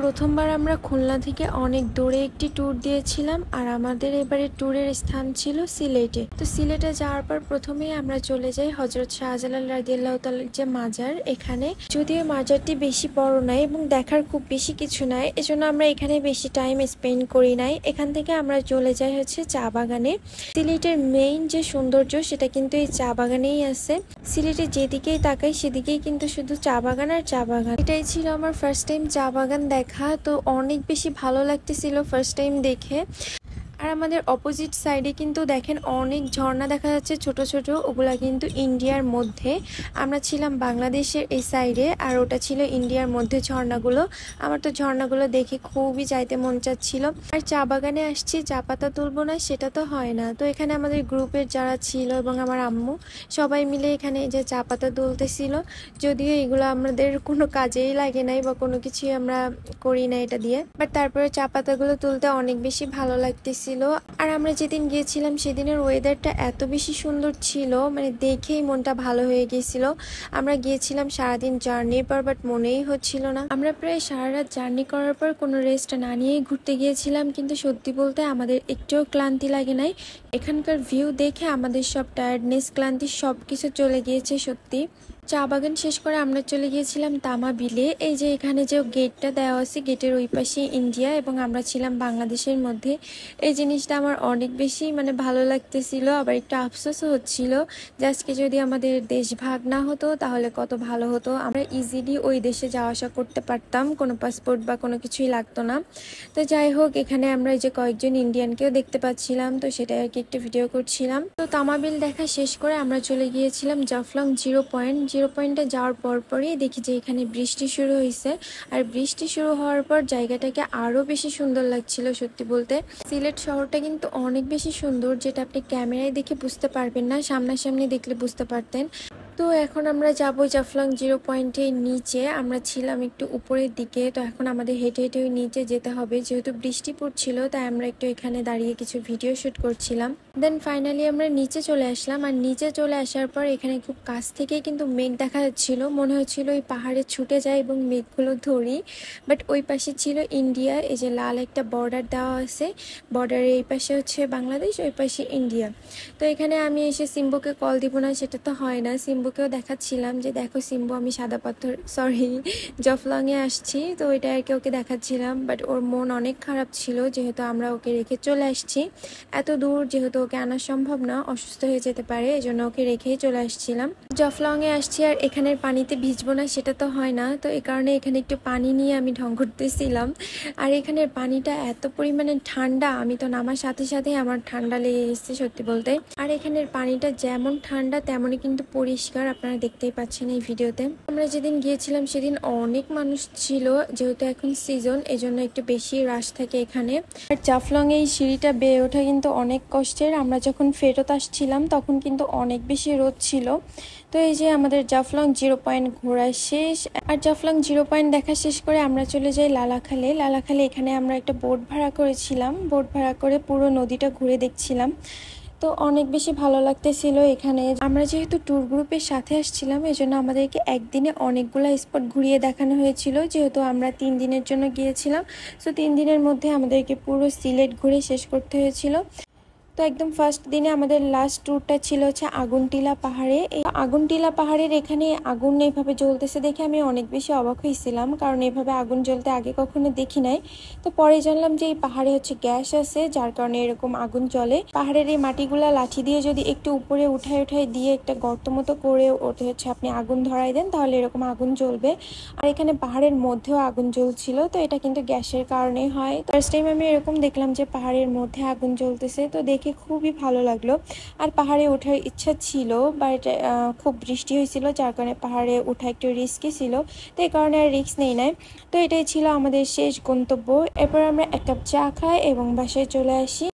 প্রথমবার আমরা খুলনা থেকে অনেক দূরে একটি ট্যুর দিয়েছিলাম আর আমাদের এবারে ট্যুরের স্থান ছিল সিলেটে। তো সিলেটে যাওয়ার পর প্রথমেই আমরা চলে যাই হযরত শাহজালাল রাদিয়াল্লাহু তাআলার যে মাজার, এখানে যদিও মাজারটি বেশি বড় নাই এবং দেখার খুব বেশি কিছু নাই, এজন্য আমরা এখানে বেশি টাইম স্পেন্ড করি নাই। এখান থেকে আমরা চলে যাই হচ্ছে চা বাগানে। সিলেটের মেইন যে সৌন্দর্য সেটা কিন্তু এই চা বাগানেই আছে। সিলেটে যেদিকেই তাকাই সেদিকেই কিন্তু শুধু চা বাগান আর চা বাগান। এটাই ছিল আমার ফার্স্ট টাইম চা বাগান দেখা, তো অনেক বেশি ভালো লাগতেছিল ফার্স্ট টাইম দেখে। আর আমাদের অপোজিট সাইডে কিন্তু দেখেন অনেক ঝর্ণা দেখা যাচ্ছে ছোট ছোট, ওগুলা কিন্তু ইন্ডিয়ার মধ্যে। আমরা ছিলাম বাংলাদেশের এই সাইডে আর ওটা ছিল ইন্ডিয়ার মধ্যে ঝর্ণাগুলো। আমার তো ঝর্ণাগুলো দেখে খুবই যাইতে মন চাচ্ছিল। আর চা বাগানে আসছি, চা পাতা তুলবো না সেটা তো হয় না। তো এখানে আমাদের গ্রুপের যারা ছিল এবং আমার আম্মু সবাই মিলে এখানে যে চা পাতা তুলতেছিল, যদিও এগুলো আমাদের কোনো কাজেই লাগে নাই বা কোনো কিছুই আমরা করি না এটা দিয়ে, বাট তারপরে চা পাতাগুলো তুলতে অনেক বেশি ভালো লাগতেছিল। আর আমরা যেদিন গিয়েছিলাম সেদিনের ওয়েদারটা এত বেশি সুন্দর ছিল, মানে দেখেই মনটা ভালো হয়ে গিয়েছিল। আমরা গিয়েছিলাম সারাদিন জার্নির পর, বাট মনেই হচ্ছিল না। আমরা প্রায় সারা রাত জার্নি করার পর কোনো রেস্ট না নিয়েই ঘুরতে গিয়েছিলাম, কিন্তু সত্যি বলতে আমাদের একটুও ক্লান্তি লাগে নাই। এখানকার ভিউ দেখে আমাদের সব টায়ার্ডনেস, ক্লান্তি সব কিছু চলে গিয়েছে সত্যি। চা বাগান শেষ করে আমরা চলে গিয়েছিলাম তামা বিলে। এই যে এখানে যে গেটটা দেওয়া আছে, গেটের ওই পাশে ইন্ডিয়া এবং আমরা ছিলাম বাংলাদেশের মধ্যে। এই জিনিসটা আমার অনেক বেশি মানে ভালো লাগতেছিল, আবার একটু আফসোসও হচ্ছিল যে আজকে যদি আমাদের দেশ ভাগ না হতো তাহলে কত ভালো হতো। আমরা ইজিলি ওই দেশে যাওয়া আসা করতে পারতাম, কোনো পাসপোর্ট বা কোনো কিছুই লাগতো না। তো যাই হোক, এখানে আমরা এই যে কয়েকজন ইন্ডিয়ানকেও দেখতে পাচ্ছিলাম, তো সেটা আর কি একটু ভিডিও করছিলাম। তো তামাবিল দেখা শেষ করে আমরা চলে গিয়েছিলাম জাফলং জিরো পয়েন্টে যাওয়ার পরই দেখি যে এখানে বৃষ্টি শুরু হয়েছে। আর বৃষ্টি শুরু হওয়ার পর জায়গাটাকে আরো বেশি সুন্দর লাগছিল সত্যি বলতে। সিলেট শহরটা কিন্তু অনেক বেশি সুন্দর, যেটা আপনি ক্যামেরায় দেখে বুঝতে পারবেন না, সামনাসামনি দেখলে বুঝতে পারতেন। তো এখন আমরা যাবো জাফলং জিরো পয়েন্টের নিচে। আমরা ছিলাম একটু উপরের দিকে, তো এখন আমাদের হেঁটে হেঁটে ওই নিচে যেতে হবে। যেহেতু বৃষ্টি পড়ছিল তাই আমরা একটু এখানে দাঁড়িয়ে কিছু ভিডিও শুট করছিলাম। দেন ফাইনালি আমরা নিচে চলে আসলাম। আর নিচে চলে আসার পর এখানে খুব কাছ থেকে কিন্তু মেঘ দেখা যাচ্ছিল, মনে হচ্ছিল ওই পাহাড়ে ছুটে যায় এবং মেঘগুলো ধরি। বাট ওই পাশে ছিল ইন্ডিয়া, এই যে লাল একটা বর্ডার দেওয়া আছে, বর্ডারের এই পাশে হচ্ছে বাংলাদেশ, ওই পাশে ইন্ডিয়া। তো এখানে আমি এসে সিম্বুকে কল দিব না সেটা তো হয় না, সিম্বুকেও দেখাচ্ছিলাম যে দেখো সিম্বু আমি সাদা পাথর জাফলংয়ে আসছি। তো ওইটা আর কি ওকে দেখাচ্ছিলাম, বাট ওর মন অনেক খারাপ ছিল যেহেতু আমরা ওকে রেখে চলে আসছি এত দূর, যেহেতু ওকে আনা সম্ভব না, অসুস্থ হয়ে যেতে পারে, এই জন্য ওকে রেখেই চলে আসছিলাম। জাফলংয়ে আসছি আর এখানের পানিতে ভিজবো না সেটা তো হয় না, তো এই কারণে এখানে একটু পানি নিয়ে আমি ঢং করতেছিলাম। আর এখানের পানিটা এত পরিমাণে ঠান্ডা, আমি তো নামার সাথে সাথে আমার ঠান্ডা লেগে গেছে সত্যি বলতে। আর এখানের পানিটা যেমন ঠান্ডা তেমনই কিন্তু পরিষ্কার, আপনারা দেখতেই পাচ্ছেন এই ভিডিওতে। আমরা যেদিন গিয়েছিলাম সেদিন অনেক মানুষ ছিল, যেহেতু এখন সিজন এজন্য একটু বেশি রাশ থাকে এখানে। আর জাফলং এই সিঁড়িটা বেয়ে ওঠা কিন্তু অনেক কষ্টের। আমরা যখন ফেরত আসছিলাম তখন কিন্তু অনেক বেশি রোদ ছিল। তো এই যে আমাদের জাফলং জিরো পয়েন্ট ঘোরা শেষ। আর জাফলং জিরো পয়েন্ট দেখা শেষ করে আমরা চলে যাই লালাখালে। এখানে আমরা একটা বোট ভাড়া করেছিলাম, বোট ভাড়া করে পুরো নদীটা ঘুরে দেখছিলাম। তো অনেক বেশি ভালো লাগতেছিল এখানে। আমরা যেহেতু ট্যুর গ্রুপের সাথে আসছিলাম এজন্য আমাদেরকে একদিনে অনেকগুলো স্পট ঘুরিয়ে দেখানো হয়েছিল, যেহেতু আমরা 3 দিনের জন্য গিয়েছিলাম। তো 3 দিনের মধ্যে আমাদেরকে পুরো সিলেট ঘুরে শেষ করতে হয়েছিল। তো একদম ফার্স্ট দিনে আমাদের লাস্ট ট্যুরটা ছিল হচ্ছে আগুনটিলা পাহাড়ে। এই আগুনটিলা পাহাড়ের এখানে আগুন এইভাবে জ্বলতেছে দেখে আমি অনেক বেশি অবাক হয়েছিলাম, কারণ এইভাবে আগুন জ্বলতে আগে কখনো দেখি নাই। তো পরে জানলাম যে এই পাহাড়ে হচ্ছে গ্যাস আছে, যার কারণে এরকম আগুন জ্বলে। পাহাড়ের এই মাটিগুলা লাঠি দিয়ে যদি একটু উপরে উঠায় দিয়ে একটা গর্ত মতো করে ওতে হচ্ছে আপনি আগুন ধরাই দেন, তাহলে এরকম আগুন জ্বলবে। আর এখানে পাহাড়ের মধ্যেও আগুন জ্বলছিল, তো এটা কিন্তু গ্যাসের কারণে হয়। ফার্স্ট টাইম আমি এরকম দেখলাম যে পাহাড়ের মধ্যে আগুন জ্বলতেছে, তো দেখে খুবই ভালো লাগলো। আর পাহাড়ে ওঠার ইচ্ছা ছিল, বাট খুব বৃষ্টি হয়েছিল যার কারণে পাহাড়ে ওঠা একটু রিস্কি ছিল, তো এই কারণে আর রিস্ক নেই নাই। তো এটাই ছিল আমাদের শেষ গন্তব্য। এরপর আমরা এক কাপ চা খাই এবং বাসায় চলে আসি।